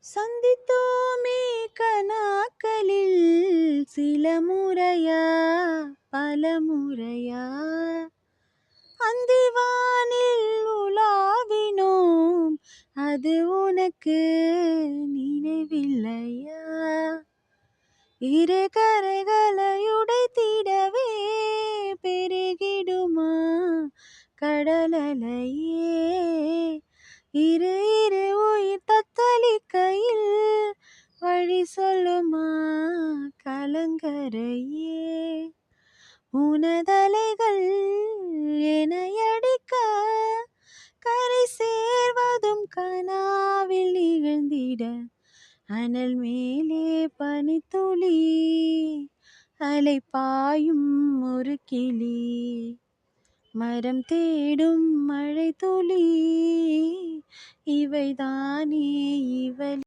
சந்தித்தோமே கனாக்களில் சில முறையா பல முறையா அந்திவானில் உலாவினோம் அது உனக்கு நினைவில்லையா இரு கரைகளை உடைத்திடவே பெருகிடுமா கடலலையே இரு இரு உயிர் தத்தளிக்கையில் வழி சொல்லுமா கலங்கரையே உனதலைகள் எனையடிக்க கரை சேர்வதும் கனாவில் நிகழ்ந்திட அனல் மேலே பனித்துளி அலை பாயும் ஒரு கிளி மரம் தேடும் மழை துளி இவைதானே இவள்